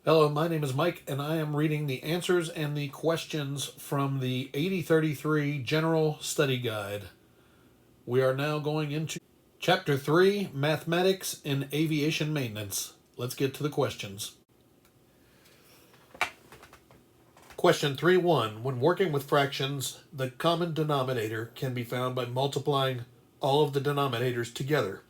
Hello, my name is Mike, and I am reading the answers and the questions from the 8033 General Study Guide. We are now going into Chapter 3, Mathematics in Aviation Maintenance. Let's get to the questions. Question 3.1. When working with fractions, the common denominator can be found by multiplying all of the denominators together.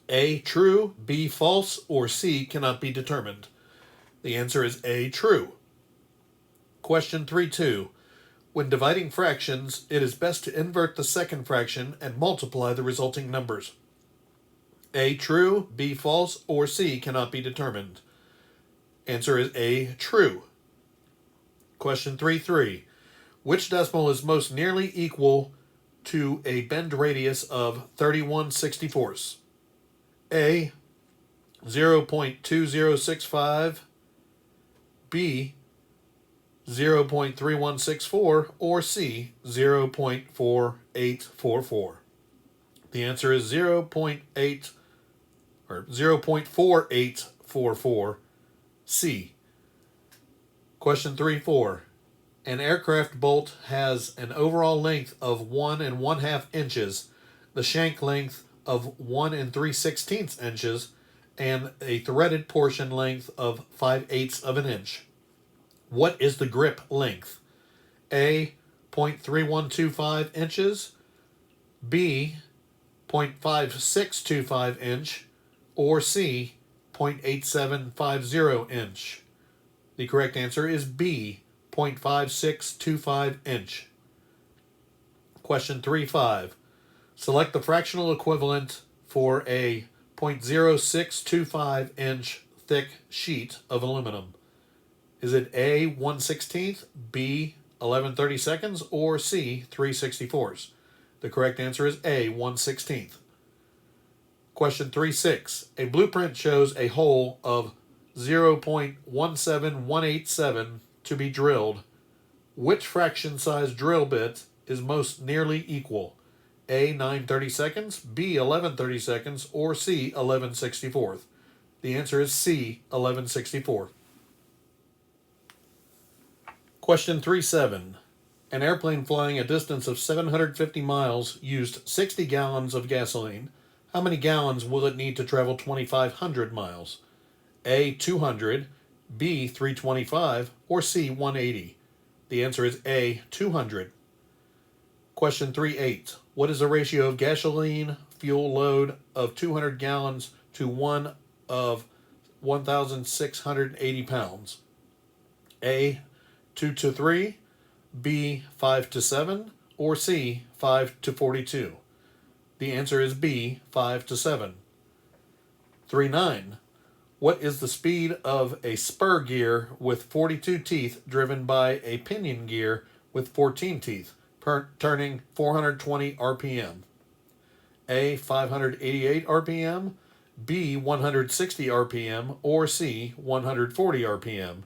A, true, B, false, or C, cannot be determined. The answer is A, true. Question 3.2. When dividing fractions, it is best to invert the second fraction and multiply the resulting numbers. A, true, B, false, or C, cannot be determined. Answer is A, true. Question 3.3. Which decimal is most nearly equal to a bend radius of 31/64? A, 0.2065, B, 0.3164, or C, 0.4844. The answer is 0.4844, C. Question 3.4. An aircraft bolt has an overall length of 1 1/2 inches, the shank length of 1 3/16 inches, and a threaded portion length of 5/8 of an inch. What is the grip length? A, 0.3125 inches, B, 0.5625 inch, or C, 0.8750 inch. The correct answer is B, 0.5625 inch. Question 3.5. Select the fractional equivalent for a 0.0625 inch thick sheet of aluminum. Is it A, 1/16, B, 11/32, or C, 3/64? The correct answer is A, 1/16. Question 3.6. A blueprint shows a hole of 0.17187 to be drilled. Which fraction size drill bit is most nearly equal? A, 9/32, B, 11/32, or C, 11/64? The answer is C, 11/64. Question 3.7. An airplane flying a distance of 750 miles used 60 gallons of gasoline. How many gallons will it need to travel 2,500 miles? A, 200, B, 325, or C, 180? The answer is A, 200. Question 3.8. What is the ratio of gasoline fuel load of 200 gallons to one of 1,680 pounds? A, 2 to 3, B, 5 to 7, or C, 5 to 42? The answer is B, 5 to 7. 3.9. What is the speed of a spur gear with 42 teeth driven by a pinion gear with 14 teeth, turning 420 RPM? A, 588 RPM, B, 160 RPM, or C, 140 RPM?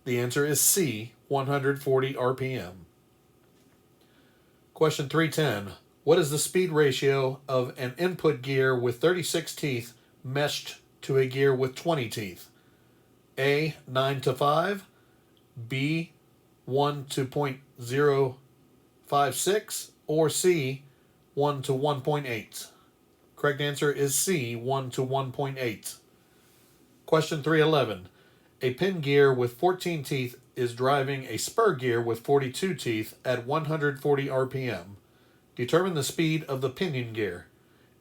The answer is C, 140 RPM. Question 3.10. What is the speed ratio of an input gear with 36 teeth meshed to a gear with 20 teeth? A, 9 to 5, B, 1 to 0.056, or C, 1 to 1.8? Correct answer is C, 1 to 1.8. Question 3.11. A pin gear with 14 teeth is driving a spur gear with 42 teeth at 140 RPM. Determine the speed of the pinion gear.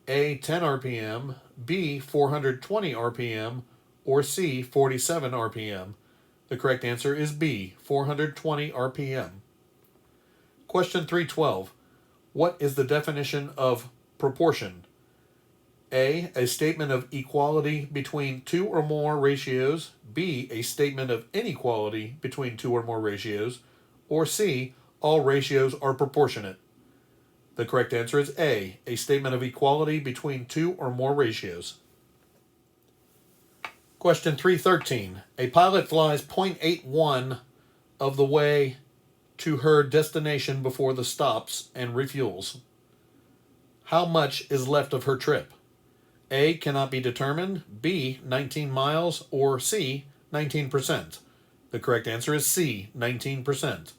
A, 10 RPM, B, 420 RPM, or C, 47 RPM. The correct answer is B, 420 RPM. Question 3.12. What is the definition of proportion? A statement of equality between two or more ratios, B, a statement of inequality between two or more ratios, or C, all ratios are proportionate? The correct answer is A, a statement of equality between two or more ratios. Question 3.13. A pilot flies 0.81 of the way to her destination before the stops and refuels. How much is left of her trip? A, cannot be determined, B, 19 miles, or C, 19%. The correct answer is C, 19%.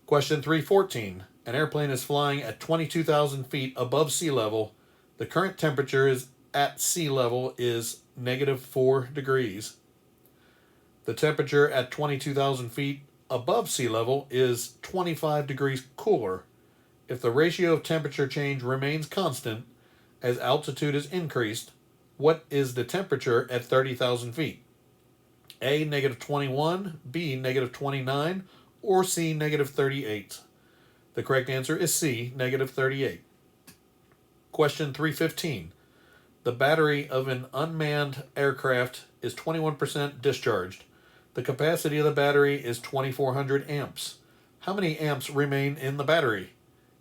Question 314. An airplane is flying at 22,000 feet above sea level. The current temperature is at sea level is -4 degrees. The temperature at 22,000 feet above sea level is 25 degrees cooler. If the ratio of temperature change remains constant as altitude is increased, what is the temperature at 30,000 feet? A, -21, B, -29, or C, -38? The correct answer is C, -38. Question 315. The battery of an unmanned aircraft is 21% discharged. The capacity of the battery is 2400 amps. How many amps remain in the battery?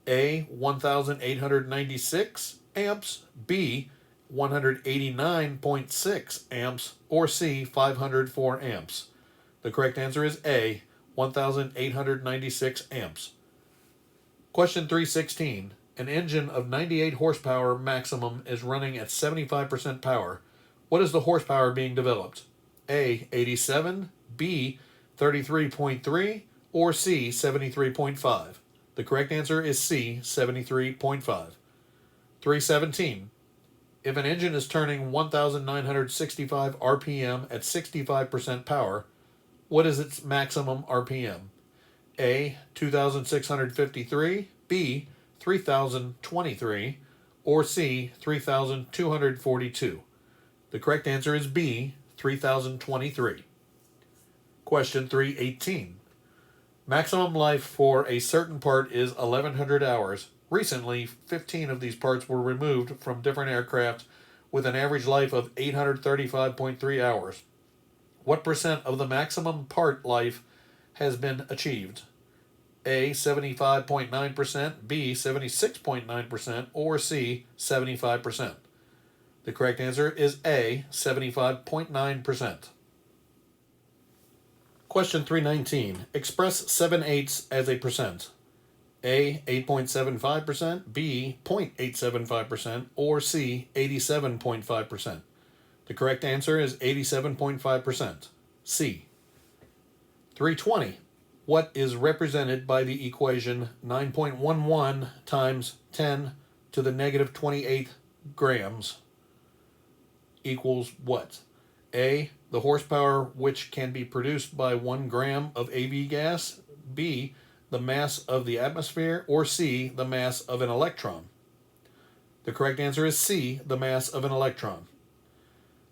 A, 1896 amps, B, 189.6 amps, or C, 504 amps. The correct answer is A, 1896 amps. Question 316. An engine of 98 horsepower maximum is running at 75% power. What is the horsepower being developed? A, 87, B, 33.3, or C, 73.5? The correct answer is C, 73.5. 317. If an engine is turning 1,965 RPM at 65% power, what is its maximum RPM? A, 2,653, B, 3,023, or C, 3,242? The correct answer is B, 3,023. Question 318. Maximum life for a certain part is 1,100 hours. Recently, 15 of these parts were removed from different aircraft with an average life of 835.3 hours. What percent of the maximum part life has been achieved? A, 75.9%, B, 76.9%, or C, 75%? The correct answer is A, 75.9%. Question 319. Express 7/8 as a percent. A, 8.75%, B, 0.875%, or C, 87.5%. The correct answer is 87.5%. C. 320. What is represented by the equation 9.11 times 10 to the -28 grams equals what? A, the horsepower which can be produced by 1 gram of AV gas, B, the mass of the atmosphere, or C, the mass of an electron? The correct answer is C, the mass of an electron.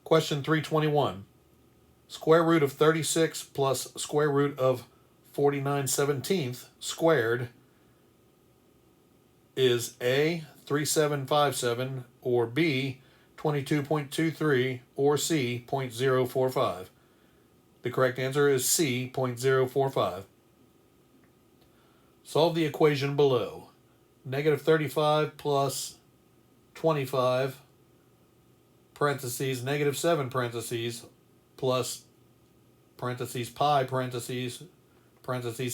Question 321. Square root of 36 plus square root of 49/17 squared is A, 3757, or B, 22.23, or C, 0.045. The correct answer is C, 0.045. Solve the equation below. -35 plus 25 parentheses -7 parentheses plus parentheses pi parentheses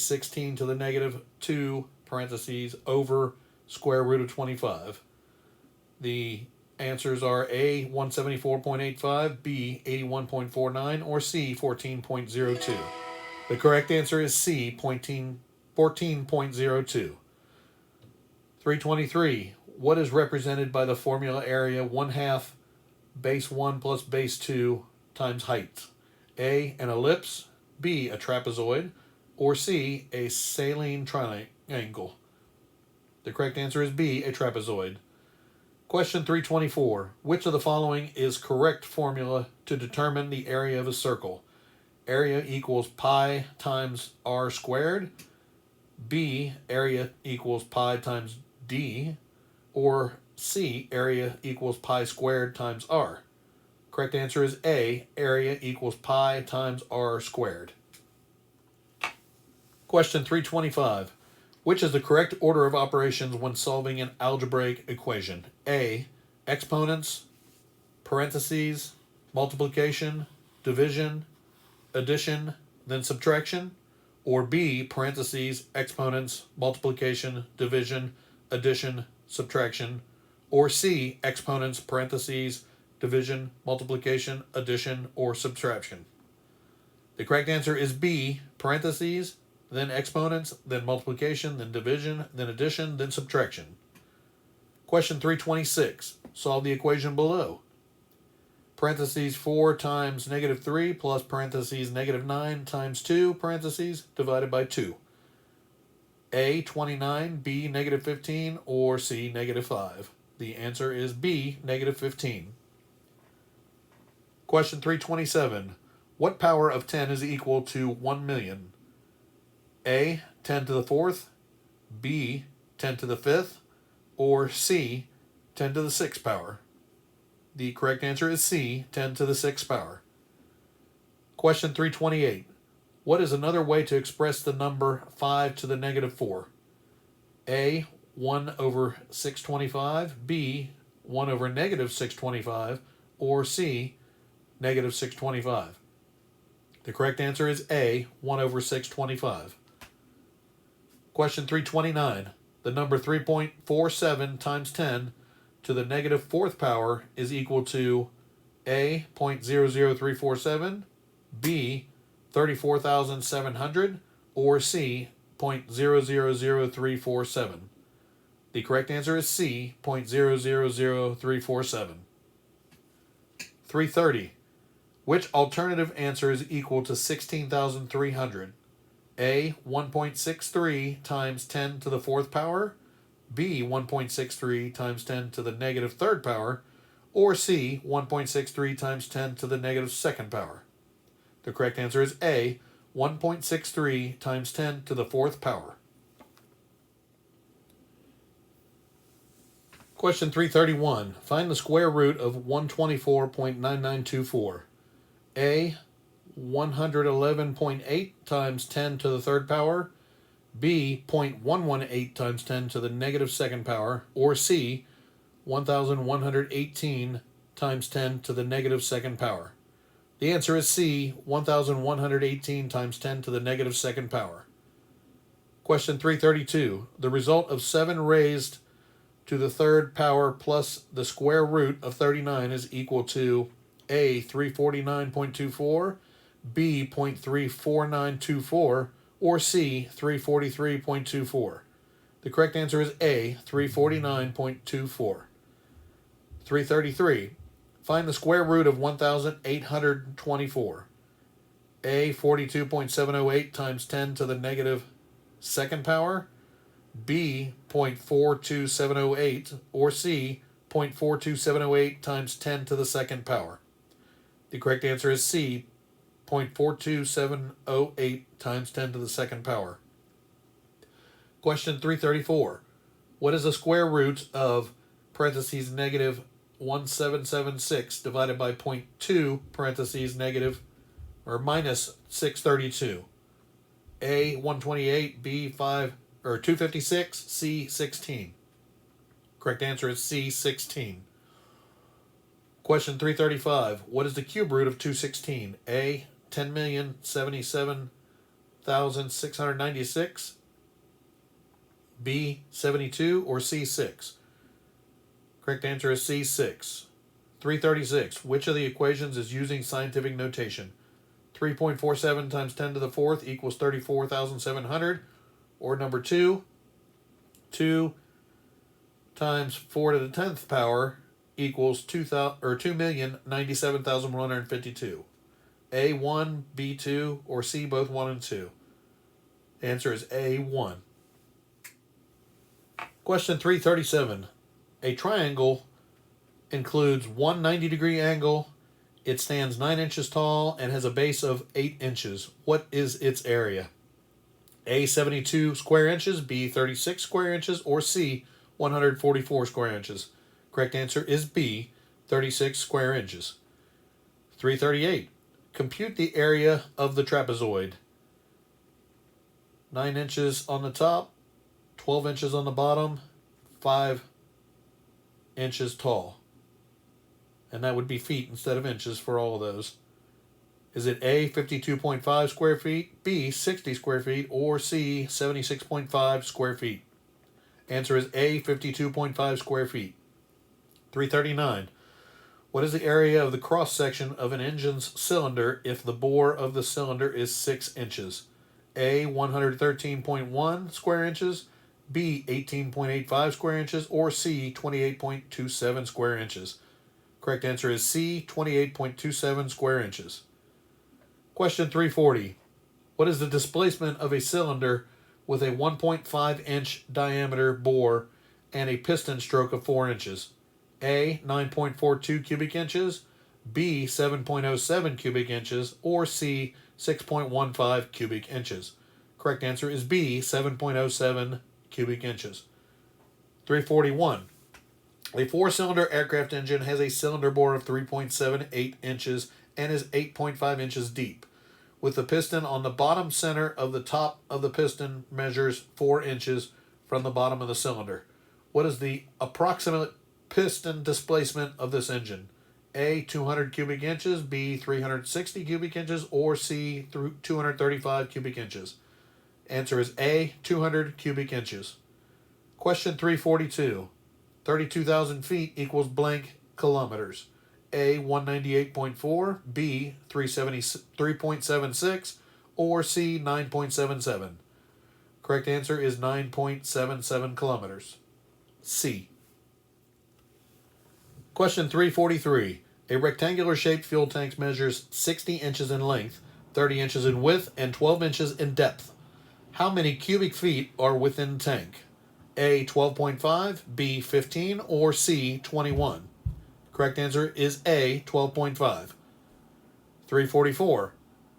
16 to the -2 parentheses over square root of 25. The answers are A, 174.85, B, 81.49, or C, 14.02. The correct answer is C, 14.02. 323. What is represented by the formula area 1/2 base 1 plus base 2 times height? A, an ellipse, B, a trapezoid, or C, a saline triangle? The correct answer is B, a trapezoid. Question 324. Which of the following is correct formula to determine the area of a circle? Area equals pi times r squared, B, area equals pi times d, or C, area equals pi squared times r? Correct answer is A, area equals pi times r squared. Question 325. Which is the correct order of operations when solving an algebraic equation? A, exponents, parentheses, multiplication, division, addition, then subtraction? Or B, parentheses, exponents, multiplication, division, addition, subtraction? Or C, exponents, parentheses, division, multiplication, addition, or subtraction? The correct answer is B, parentheses, then exponents, then multiplication, then division, then addition, then subtraction. Question 326. Solve the equation below. Parentheses 4 times negative 3 plus parentheses negative 9 times 2 parentheses divided by 2. A, 29, B, negative 15, or C, negative 5. The answer is B, negative 15. Question 327. What power of 10 is equal to 1 million? A, 10 to the 4th, B, 10 to the 5th, or C, 10 to the 6th power? The correct answer is C, 10 to the 6th power. Question 328. What is another way to express the number 5 to the negative 4? A, 1 over 625, B, 1 over negative 625, or C, negative 625? The correct answer is A, 1 over 625. Question 329. The number 3.47 times 10 to the negative 4th power is equal to A, 0.00347, B, 34,700, or C, 0.000347. The correct answer is C, 0.000347. 330. Which alternative answer is equal to 16,300? A, 1.63 times 10 to the 4th power, B, 1.63 times 10 to the negative 3rd power, or C, 1.63 times 10 to the negative 2nd power? The correct answer is A, 1.63 times 10 to the 4th power. Question 331. Find the square root of 124.9924. A, 111.8 times 10 to the 3rd power, B, 0.118 times 10 to the negative 2nd power, or C, 1,118 times 10 to the negative 2nd power. The answer is C, 1,118 times 10 to the negative 2nd power. Question 332. The result of 7 raised to the 3rd power plus the square root of 39 is equal to A, 349.24, B, 0.34924, or C, 343.24. The correct answer is A, 349.24. 333. Find the square root of 1,824. A, 42.708 times 10 to the negative 2nd power, B, 0.42708, or C, 0.42708 times 10 to the 2nd power. The correct answer is C, 0.42708 times 10 to the 2nd power. Question 334. What is the square root of parentheses negative 1776 divided by 0.2 parentheses negative or minus 632? A, 128, B, 256, C, 16. Correct answer is C, 16. Question 335. What is the cube root of 216? A, 10,077,696, B, 72, or C, 6? Correct answer is C, 6. 336. Which of the equations is using scientific notation? 3.47 times 10 to the 4th equals 34,700, or number 2, 2 times 4 to the 10th power equals 2,097,152. A1, B2, or C, both 1 and 2? The answer is A1. Question 337. A triangle includes one 90-degree angle. It stands 9 inches tall and has a base of 8 inches. What is its area? A, 72 square inches, B, 36 square inches, or C, 144 square inches? Correct answer is B, 36 square inches. 338. Compute the area of the trapezoid. 9 inches on the top, 12 inches on the bottom, 5 inches tall. And that would be feet instead of inches for all of those. Is it A, 52.5 square feet, B, 60 square feet, or C, 76.5 square feet? Answer is A, 52.5 square feet. 339. What is the area of the cross section of an engine's cylinder if the bore of the cylinder is 6 inches? A. 113.1 square inches, B. 18.85 square inches, or C. 28.27 square inches? Correct answer is C. 28.27 square inches. Question 340. What is the displacement of a cylinder with a 1.5 inch diameter bore and a piston stroke of 4 inches? A. 9.42 cubic inches, B. 7.07 cubic inches, or C. 6.15 cubic inches? Correct answer is B. 7.07 cubic inches. 341. A four-cylinder aircraft engine has a cylinder bore of 3.78 inches and is 8.5 inches deep, with the piston on the bottom center of the top of the piston measures 4 inches from the bottom of the cylinder. What is the approximate piston displacement of this engine? A. 200 cubic inches, B. 360 cubic inches, or C. 235 cubic inches? Answer is A. 200 cubic inches. Question 342. 32,000 feet equals blank kilometers. A. 198.4, B. 3.76, or C. 9.77? Correct answer is 9.77 kilometers. C. Question 343. A rectangular shaped fuel tank measures 60 inches in length, 30 inches in width, and 12 inches in depth. How many cubic feet are within the tank? A. 12.5, B. 15, or C. 21? Correct answer is A. 12.5. 344.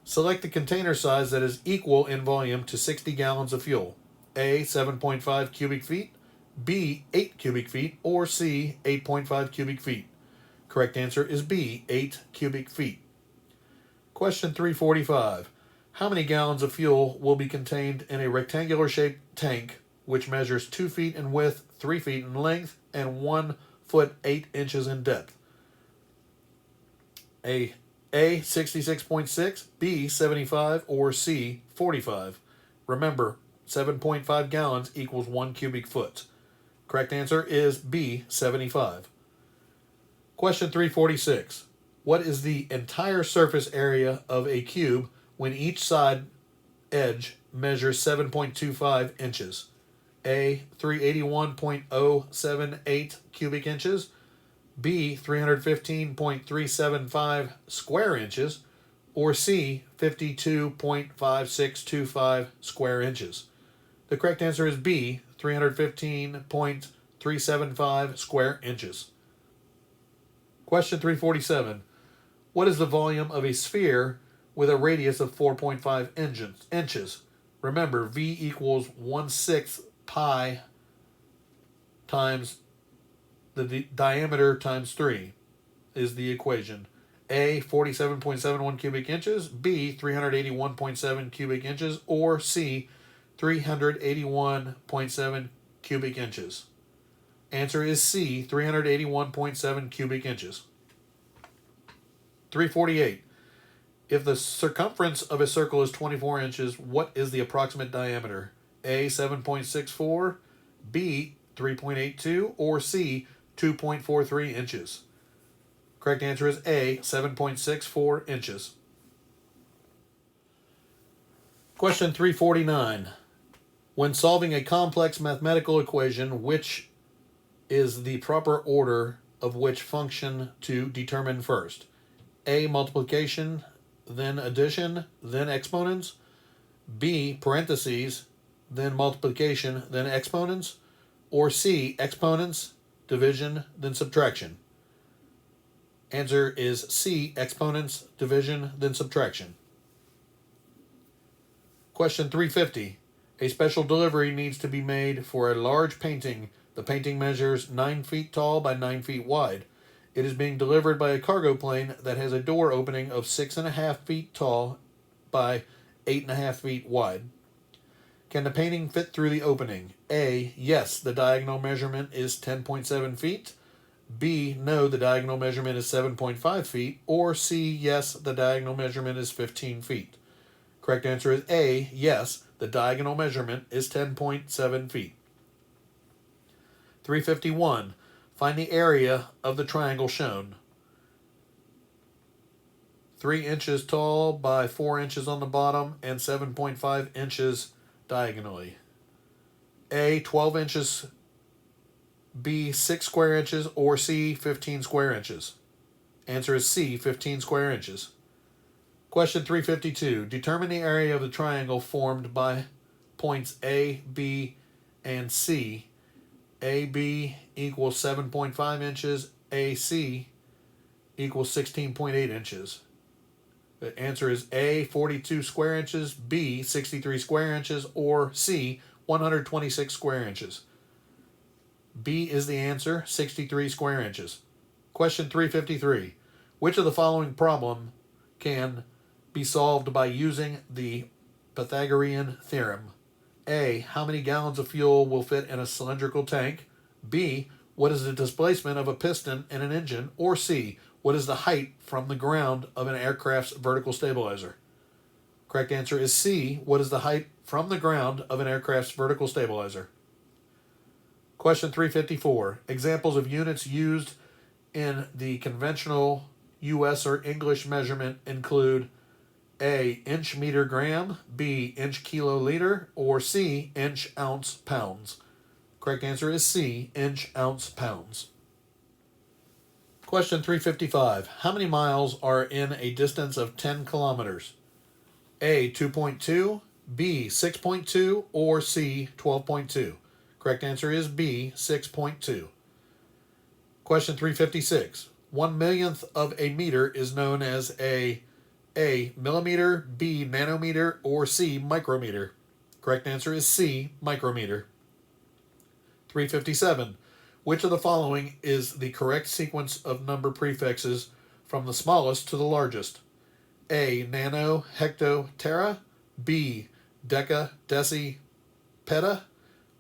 Select the container size that is equal in volume to 60 gallons of fuel. A. 7.5 cubic feet, B. 8 cubic feet, or C. 8.5 cubic feet? Correct answer is B. 8 cubic feet. Question 345. How many gallons of fuel will be contained in a rectangular shaped tank which measures 2 feet in width, 3 feet in length, and 1 foot 8 inches in depth? A. 66.6, B. 75, or C. 45? Remember, 7.5 gallons equals 1 cubic foot. Correct answer is B. 75. Question 346. What is the entire surface area of a cube when each side edge measures 7.25 inches? A. 381.078 cubic inches, B. 315.375 square inches, or C. 52.5625 square inches? The correct answer is B. 315.375 square inches. Question 347. What is the volume of a sphere with a radius of 4.5 inches? Remember, V equals 1/6 pi times the diameter times 3 is the equation. A. 47.71 cubic inches, B. 381.7 cubic inches, or C. 381.7 cubic inches? Answer is C. 381.7 cubic inches. 348. If the circumference of a circle is 24 inches, what is the approximate diameter? A. 7.64, B. 3.82, or C. 2.43 inches? Correct answer is A. 7.64 inches. Question 349. When solving a complex mathematical equation, which is the proper order of which function to determine first? A. Multiplication, then addition, then exponents. B. Parentheses, then multiplication, then exponents. Or C. Exponents, division, then subtraction? Answer is C. Exponents, division, then subtraction. Question 350. A special delivery needs to be made for a large painting. The painting measures 9 feet tall by 9 feet wide. It is being delivered by a cargo plane that has a door opening of 6.5 feet tall by 8.5 feet wide. Can the painting fit through the opening? A. Yes, the diagonal measurement is 10.7 feet. B. No, the diagonal measurement is 7.5 feet. Or C. Yes, the diagonal measurement is 15 feet. Correct answer is A. Yes, the diagonal measurement is 10.7 feet. 351. Find the area of the triangle shown. 3 inches tall by 4 inches on the bottom and 7.5 inches diagonally. A, 12 inches, B, 6 square inches, or C, 15 square inches. Answer is C, 15 square inches. Question 352. Determine the area of the triangle formed by points A, B, and C. AB equals 7.5 inches. AC equals 16.8 inches. The answer is A, 42 square inches, B, 63 square inches, or C, 126 square inches. B is the answer, 63 square inches. Question 353. Which of the following problem can be solved by using the Pythagorean theorem? A, how many gallons of fuel will fit in a cylindrical tank? B, what is the displacement of a piston in an engine? Or C, what is the height from the ground of an aircraft's vertical stabilizer? Correct answer is C, what is the height from the ground of an aircraft's vertical stabilizer? Question 354. Examples of units used in the conventional U.S. or English measurement include A, inch meter gram, B, inch kiloliter, or C, inch ounce pounds. Correct answer is C, inch ounce pounds. Question 355. How many miles are in a distance of 10 kilometers? A, 2.2, B, 6.2, or C, 12.2. Correct answer is B, 6.2. Question 356. 1/millionth of a meter is known as A, millimeter, B, nanometer, or C, micrometer. Correct answer is C, micrometer. 357. Which of the following is the correct sequence of number prefixes from the smallest to the largest? A, nano, hecto, tera, B, deca, deci, peta,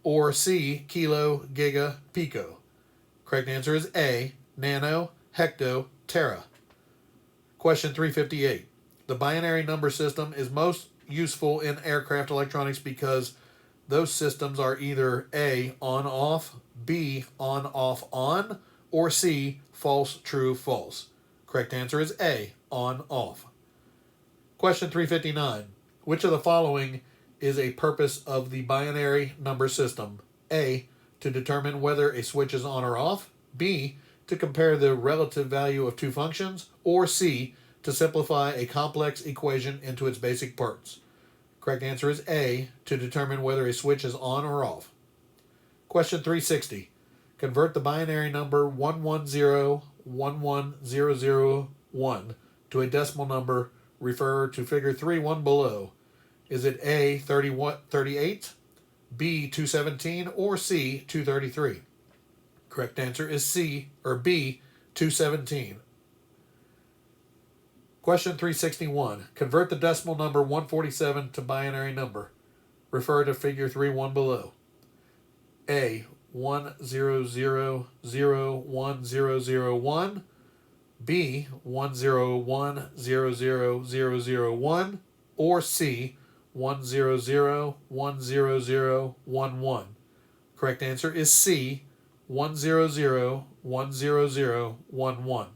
or C, kilo, giga, pico. Correct answer is A, nano, hecto, tera. Question 358. The binary number system is most useful in aircraft electronics because those systems are either A, on off, B, on off on, or C, false true false. Correct answer is A, on off. Question 359. Which of the following is a purpose of the binary number system? A, to determine whether a switch is on or off, B, to compare the relative value of two functions, or C, to simplify a complex equation into its basic parts. Correct answer is A, to determine whether a switch is on or off. Question 360. Convert the binary number 110110001 to a decimal number. Refer to figure 3.1 below. Is it A, 38, B, 217, or C, 233? Correct answer is C, or B, 217. Question 361. Convert the decimal number 147 to binary number. Refer to figure 3.1 below. A, 100010001, B, 101000001, or C, 100100011. Correct answer is C, 100100011.